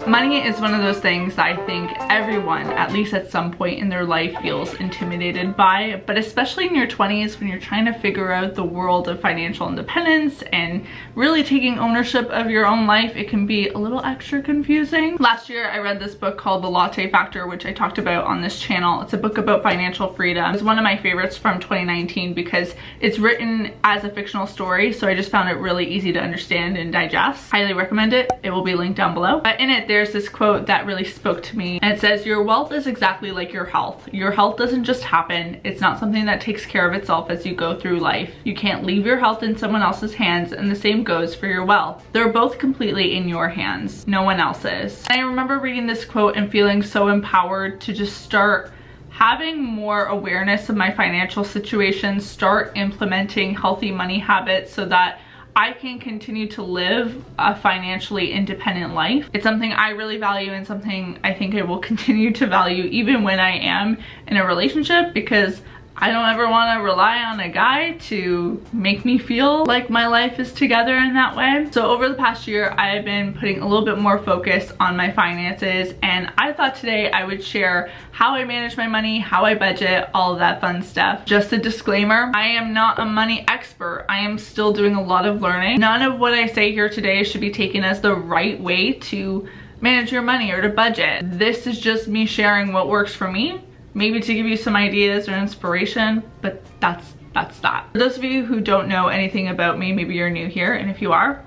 Money is one of those things that I think everyone, at least at some point in their life, feels intimidated by, but especially in your 20s when you're trying to figure out the world of financial independence and really taking ownership of your own life, it can be a little extra confusing. Last year, I read this book called The Latte Factor, which I talked about on this channel. It's a book about financial freedom. It's one of my favorites from 2019 because it's written as a fictional story, so I just found it really easy to understand and digest. Highly recommend it. It will be linked down below. But in it, there's this quote that really spoke to me, and it says, "Your wealth is exactly like your health. Your health doesn't just happen. It's not something that takes care of itself as you go through life. You can't leave your health in someone else's hands, and the same goes for your wealth. They're both completely in your hands, no one else's." And I remember reading this quote and feeling so empowered to just start having more awareness of my financial situation, start implementing healthy money habits so that I can continue to live a financially independent life. It's something I really value and something I think I will continue to value even when I am in a relationship, because I don't ever want to rely on a guy to make me feel like my life is together in that way. So over the past year, I've been putting a little bit more focus on my finances, and I thought today I would share how I manage my money, how I budget, all of that fun stuff. Just a disclaimer, I am not a money expert. I am still doing a lot of learning. None of what I say here today should be taken as the right way to manage your money or to budget. This is just me sharing what works for me. Maybe to give you some ideas or inspiration, but that's that. For those of you who don't know anything about me, maybe you're new here, and if you are,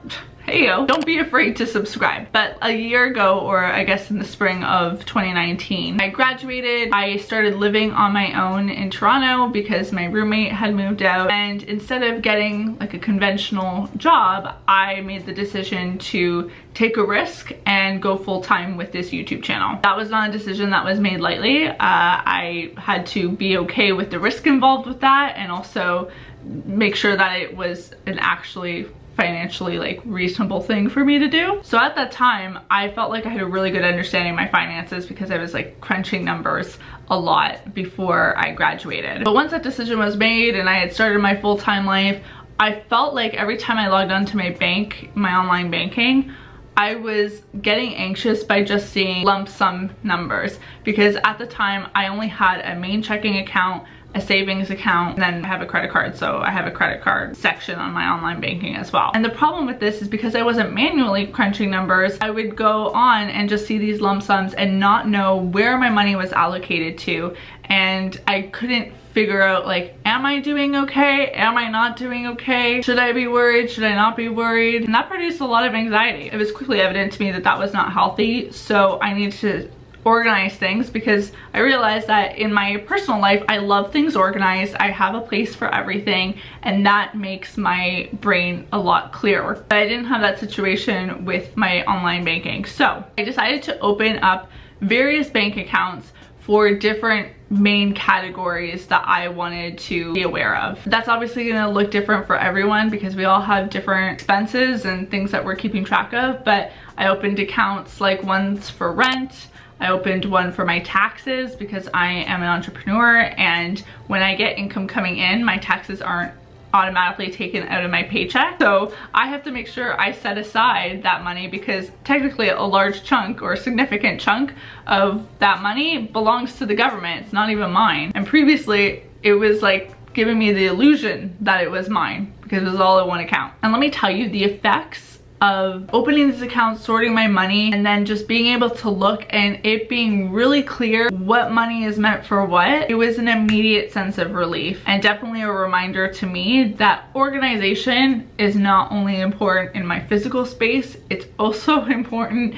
hey yo, don't be afraid to subscribe. But a year ago, or I guess in the spring of 2019, I graduated. I started living on my own in Toronto because my roommate had moved out, and instead of getting like a conventional job, I made the decision to take a risk and go full-time with this YouTube channel. That was not a decision that was made lightly. I had to be okay with the risk involved with that, and also make sure that it was an actually financially like reasonable thing for me to do. So at that time, I felt like I had a really good understanding of my finances because I was like crunching numbers a lot before I graduated. But once that decision was made and I had started my full-time life, I felt like every time I logged onto my bank, my online banking, I was getting anxious by just seeing lump sum numbers, because at the time I only had a main checking account, a savings account, and then I have a credit card, so I have a credit card section on my online banking as well. And the problem with this is because I wasn't manually crunching numbers, I would go on and just see these lump sums and not know where my money was allocated to, and I couldn't figure out, like, am I doing okay? Am I not doing okay? Should I be worried? Should I not be worried? And that produced a lot of anxiety. It was quickly evident to me that that was not healthy, so I needed to organize things, because I realized that in my personal life, I love things organized. I have a place for everything, and that makes my brain a lot clearer. But I didn't have that situation with my online banking. So I decided to open up various bank accounts for different main categories that I wanted to be aware of. That's obviously gonna look different for everyone because we all have different expenses and things that we're keeping track of, but I opened accounts like ones for rent. I opened one for my taxes because I am an entrepreneur, and when I get income coming in, my taxes aren't automatically taken out of my paycheck. So I have to make sure I set aside that money, because technically a large chunk or a significant chunk of that money belongs to the government. It's not even mine. And previously it was like giving me the illusion that it was mine because it was all in one account. And let me tell you, the effects of opening these accounts, sorting my money, and then just being able to look and it being really clear what money is meant for what, it was an immediate sense of relief, and definitely a reminder to me that organization is not only important in my physical space, it's also important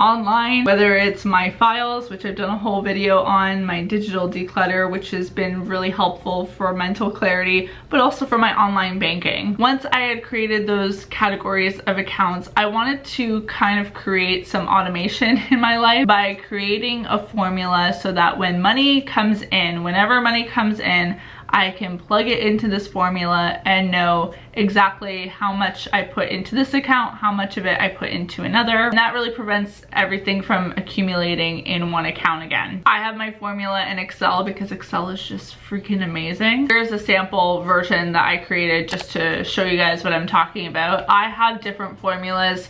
online, whether it's my files, which I've done a whole video on, my digital declutter, which has been really helpful for mental clarity, but also for my online banking. Once I had created those categories of accounts, I wanted to kind of create some automation in my life by creating a formula so that when money comes in, whenever money comes in, I can plug it into this formula and know exactly how much I put into this account, how much of it I put into another. And that really prevents everything from accumulating in one account again. I have my formula in Excel because Excel is just freaking amazing. Here's a sample version that I created just to show you guys what I'm talking about. I have different formulas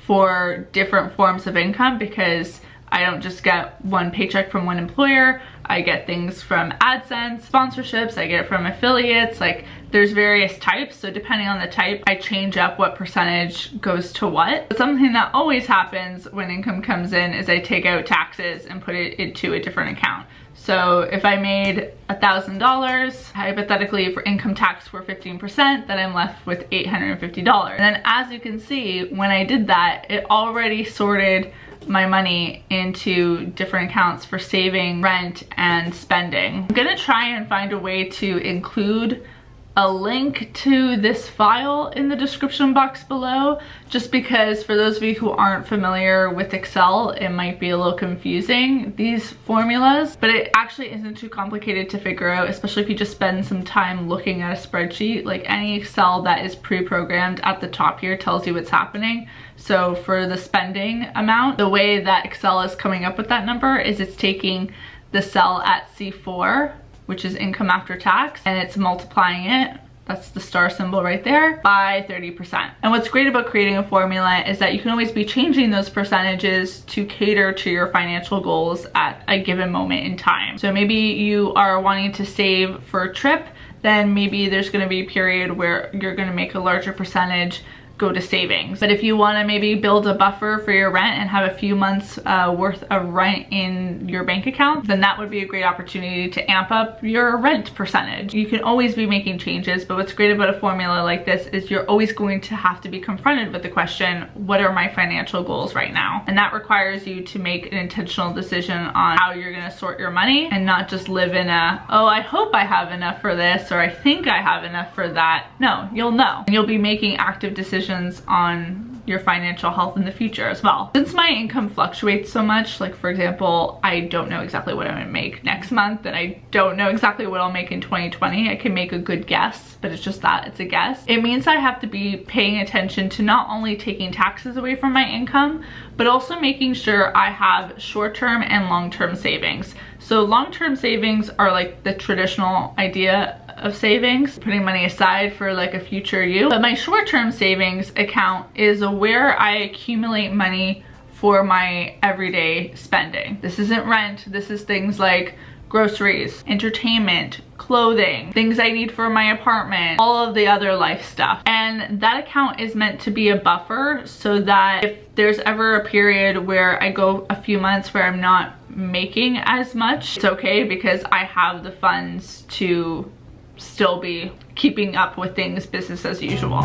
for different forms of income, because I don't just get one paycheck from one employer. I get things from AdSense, sponsorships, I get it from affiliates, like there's various types. So depending on the type, I change up what percentage goes to what. But something that always happens when income comes in is I take out taxes and put it into a different account. So if I made $1,000, hypothetically for income tax for 15%, then I'm left with $850. And then as you can see, when I did that, it already sorted my money into different accounts for saving, rent, and spending. I'm gonna try and find a way to include a link to this file in the description box below, just because for those of you who aren't familiar with Excel, it might be a little confusing, these formulas, but it actually isn't too complicated to figure out, especially if you just spend some time looking at a spreadsheet. Like any Excel that is pre-programmed at the top here tells you what's happening. So for the spending amount, the way that Excel is coming up with that number is it's taking the cell at C4, which is income after tax, and it's multiplying it, that's the star symbol right there, by 30%. And what's great about creating a formula is that you can always be changing those percentages to cater to your financial goals at a given moment in time. So maybe you are wanting to save for a trip, then maybe there's gonna be a period where you're gonna make a larger percentage go to savings. But if you want to maybe build a buffer for your rent and have a few months worth of rent in your bank account, then that would be a great opportunity to amp up your rent percentage. You can always be making changes, but what's great about a formula like this is you're always going to have to be confronted with the question, what are my financial goals right now? And that requires you to make an intentional decision on how you're going to sort your money, and not just live in a, oh, I hope I have enough for this, or I think I have enough for that. No, you'll know. And you'll be making active decisions on your financial health in the future as well. Since my income fluctuates so much, like for example, I don't know exactly what I'm gonna make next month, and I don't know exactly what I'll make in 2020. I can make a good guess, but it's just that, it's a guess. It means I have to be paying attention to not only taking taxes away from my income, but also making sure I have short-term and long-term savings. So long-term savings are like the traditional idea of savings, putting money aside for like a future you. But my short-term savings account is where I accumulate money for my everyday spending. This isn't rent, this is things like groceries, entertainment, clothing, things I need for my apartment, all of the other life stuff. And that account is meant to be a buffer so that if there's ever a period where I go a few months where I'm not making as much, it's okay because I have the funds to still be keeping up with things business as usual.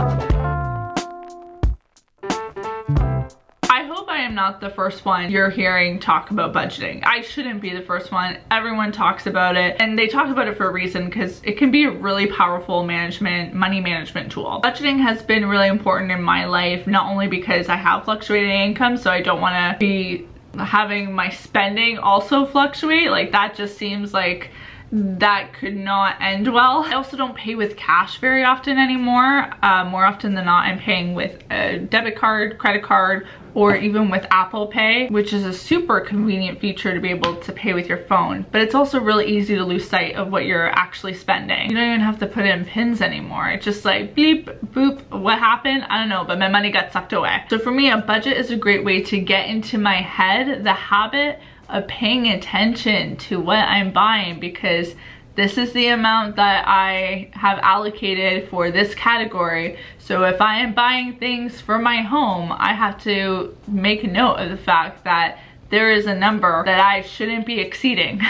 I hope I am not the first one you're hearing talk about budgeting. I shouldn't be the first one. Everyone talks about it, and they talk about it for a reason, because it can be a really powerful money management tool. Budgeting has been really important in my life, not only because I have fluctuating income, so I don't want to be having my spending also fluctuate. Like that just seems like that could not end well. I also don't pay with cash very often anymore. More often than not, I'm paying with a debit card, credit card, or even with Apple Pay, which is a super convenient feature to be able to pay with your phone. But it's also really easy to lose sight of what you're actually spending. You don't even have to put in pins anymore. It's just like bleep, boop, what happened? I don't know, but my money got sucked away. So for me, a budget is a great way to get into my head the habit of paying attention to what I'm buying, because this is the amount that I have allocated for this category. So if I am buying things for my home, I have to make note of the fact that there is a number that I shouldn't be exceeding.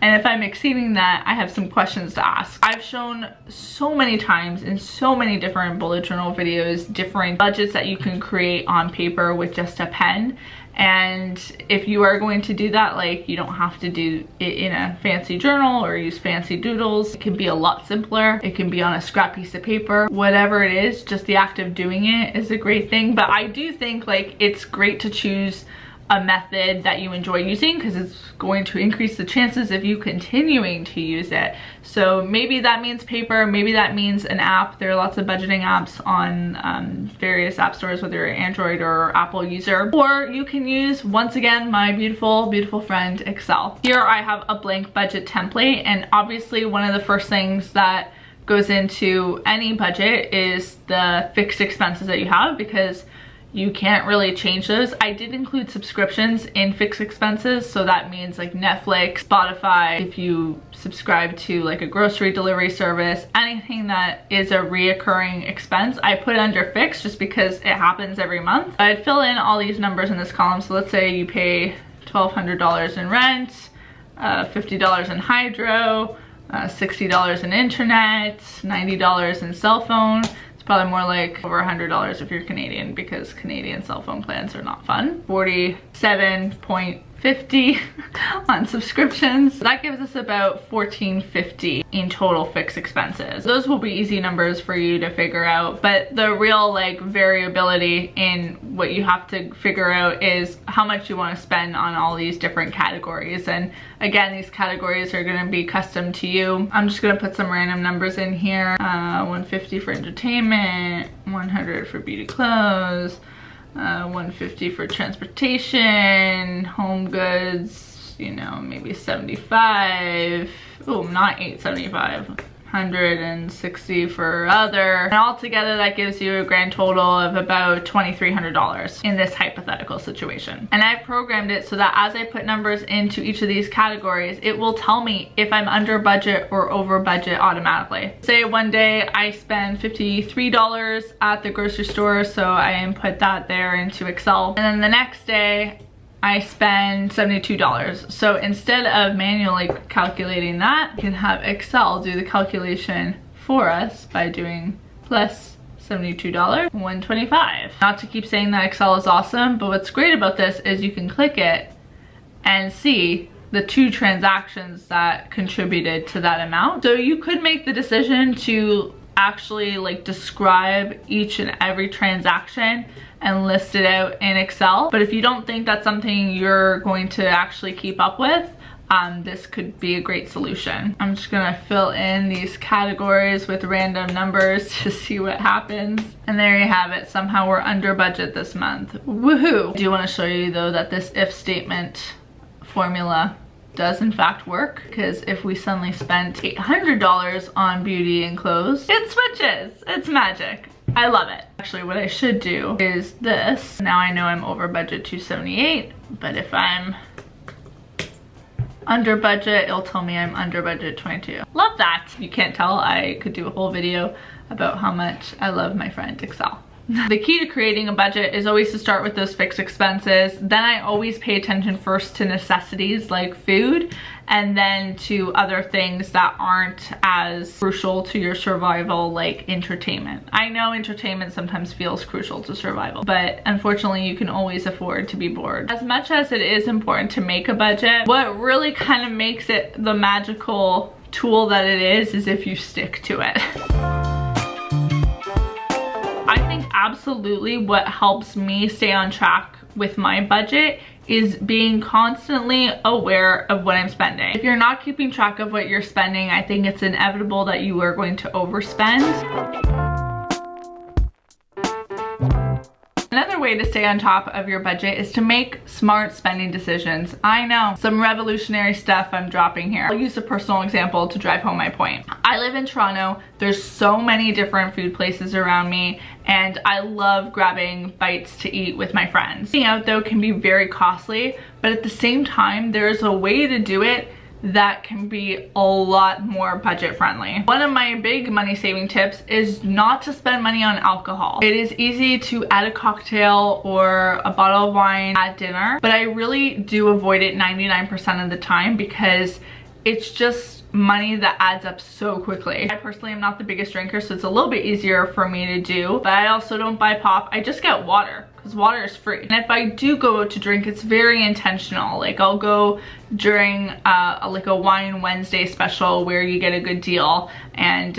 And if I'm exceeding that, I have some questions to ask. I've shown so many times in so many different bullet journal videos, different budgets that you can create on paper with just a pen. And if you are going to do that, like, you don't have to do it in a fancy journal or use fancy doodles. It can be a lot simpler. It can be on a scrap piece of paper. Whatever it is, just the act of doing it is a great thing. But I do think like it's great to choose a method that you enjoy using, because it's going to increase the chances of you continuing to use it. So maybe that means paper, maybe that means an app. There are lots of budgeting apps on various app stores, whether you're an Android or Apple user. Or you can use, once again, my beautiful, beautiful friend, Excel. Here I have a blank budget template, and obviously one of the first things that goes into any budget is the fixed expenses that you have, because you can't really change those. I did include subscriptions in fixed expenses, so that means like Netflix, Spotify, if you subscribe to like a grocery delivery service, anything that is a reoccurring expense, I put under fixed just because it happens every month. I'd fill in all these numbers in this column. So let's say you pay $1,200 in rent, $50 in hydro, $60 in internet, $90 in cell phone. Probably more like over $100 if you're Canadian, because Canadian cell phone plans are not fun. 47.50 on subscriptions. That gives us about $14.50 in total fixed expenses. Those will be easy numbers for you to figure out, but the real like variability in what you have to figure out is how much you want to spend on all these different categories. And again, these categories are going to be custom to you. I'm just going to put some random numbers in here. $150 for entertainment, $100 for beauty clothes, $150 for transportation, home goods, you know, maybe $75. Oh, not $875. $160 for other, and altogether that gives you a grand total of about $2,300 in this hypothetical situation. And I've programmed it so that as I put numbers into each of these categories, it will tell me if I'm under budget or over budget automatically. Say one day I spend $53 at the grocery store, so I input that there into Excel, and then the next day I spend $72. So instead of manually calculating that, you can have Excel do the calculation for us by doing plus $72, $125. Not to keep saying that Excel is awesome, but what's great about this is you can click it and see the 2 transactions that contributed to that amount. So you could make the decision to actually like describe each and every transaction and list it out in Excel. But if you don't think that's something you're going to actually keep up with, this could be a great solution. I'm just gonna fill in these categories with random numbers to see what happens. And there you have it. Somehow we're under budget this month. Woohoo! I do want to show you though that this if statement formula does in fact work, because if we suddenly spent $800 on beauty and clothes, it switches. It's magic. I love it. Actually, what I should do is this. Now I know I'm over budget $278, but if I'm under budget, it'll tell me I'm under budget $22. Love that. You can't tell, I could do a whole video about how much I love my friend Excel. The key to creating a budget is always to start with those fixed expenses. Then I always pay attention first to necessities like food, and then to other things that aren't as crucial to your survival, like entertainment. I know entertainment sometimes feels crucial to survival, but unfortunately you can always afford to be bored. As much as it is important to make a budget, what really kind of makes it the magical tool that it is if you stick to it. I think absolutely what helps me stay on track with my budget is being constantly aware of what I'm spending. If you're not keeping track of what you're spending, I think it's inevitable that you are going to overspend. Another way to stay on top of your budget is to make smart spending decisions. I know, some revolutionary stuff I'm dropping here. I'll use a personal example to drive home my point. I live in Toronto. There's so many different food places around me, and I love grabbing bites to eat with my friends. Eating out though can be very costly, but at the same time, there's a way to do it that can be a lot more budget friendly. One of my big money saving tips is not to spend money on alcohol. It is easy to add a cocktail or a bottle of wine at dinner, but I really do avoid it 99% of the time because it's just money that adds up so quickly. I personally am not the biggest drinker, so it's a little bit easier for me to do, but I also don't buy pop. I just get water because water is free. And if I do go out to drink, it's very intentional. Like I'll go during like a Wine Wednesday special where you get a good deal, and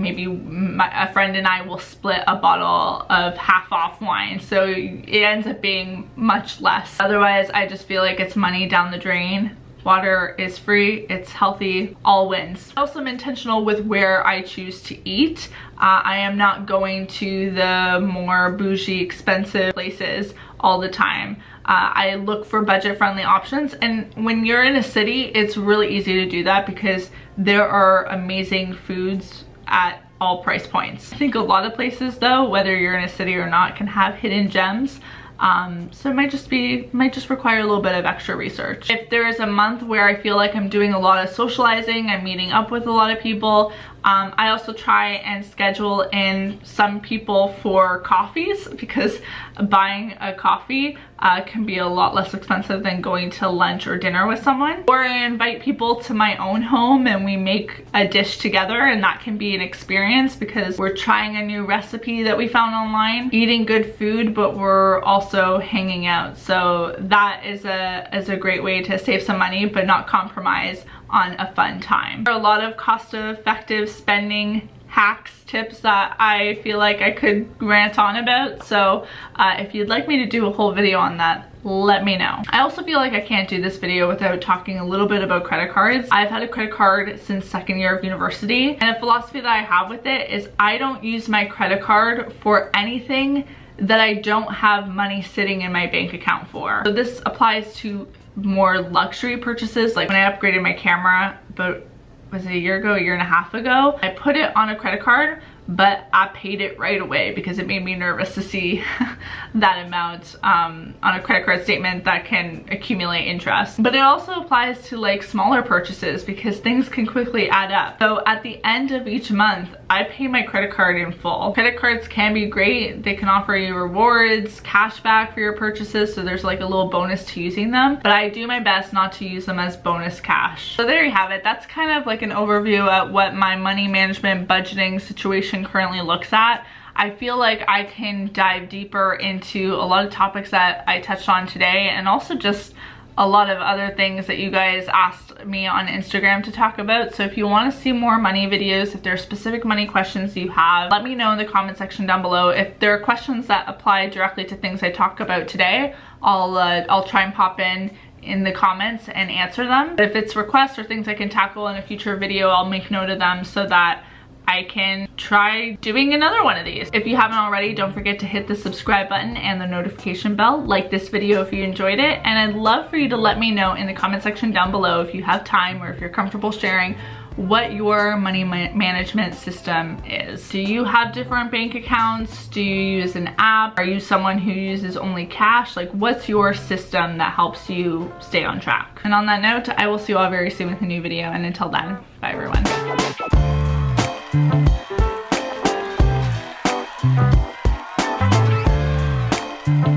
maybe a friend and I will split a bottle of half off wine, so it ends up being much less. Otherwise, I just feel like it's money down the drain. Water is free, it's healthy, all wins. I also am intentional with where I choose to eat. I am not going to the more bougie, expensive places all the time. I look for budget-friendly options, and when you're in a city, it's really easy to do that because there are amazing foods at all price points. I think a lot of places though, whether you're in a city or not, can have hidden gems. So it might just require a little bit of extra research. If there is a month where I feel like I'm doing a lot of socializing, I'm meeting up with a lot of people, I also try and schedule in some people for coffees, because buying a coffee can be a lot less expensive than going to lunch or dinner with someone. Or I invite people to my own home and we make a dish together, and that can be an experience because we're trying a new recipe that we found online, eating good food, but we're also hanging out. So that is a great way to save some money but not compromise on a fun time. There are a lot of cost-effective spending hacks, tips that I feel like I could rant on about. So if you'd like me to do a whole video on that, let me know. I also feel like I can't do this video without talking a little bit about credit cards. I've had a credit card since second year of university, and a philosophy that I have with it is I don't use my credit card for anything that I don't have money sitting in my bank account for. So this applies to more luxury purchases, like when I upgraded my camera, but was it a year ago, a year and a half ago, I put it on a credit card, but I paid it right away because it made me nervous to see that amount on a credit card statement that can accumulate interest. But it also applies to like smaller purchases because things can quickly add up. So at the end of each month, I pay my credit card in full. Credit cards can be great. They can offer you rewards, cash back for your purchases, so there's like a little bonus to using them. But I do my best not to use them as bonus cash. So there you have it. That's kind of like an overview at what my money management budgeting situation currently looks at. I feel like I can dive deeper into a lot of topics that I touched on today, and also just a lot of other things that you guys asked me on Instagram to talk about. So if you want to see more money videos, if there are specific money questions you have, let me know in the comment section down below. If there are questions that apply directly to things I talk about today, I'll try and pop in the comments and answer them. But if it's requests or things I can tackle in a future video, I'll make note of them so that I can try doing another one of these. If you haven't already, don't forget to hit the subscribe button and the notification bell. Like this video if you enjoyed it, and I'd love for you to let me know in the comment section down below, if you have time or if you're comfortable sharing, what your money management system is. Do you have different bank accounts? Do you use an app? Are you someone who uses only cash? Like, what's your system that helps you stay on track? And on that note, I will see you all very soon with a new video, and until then, bye everyone. Thank you.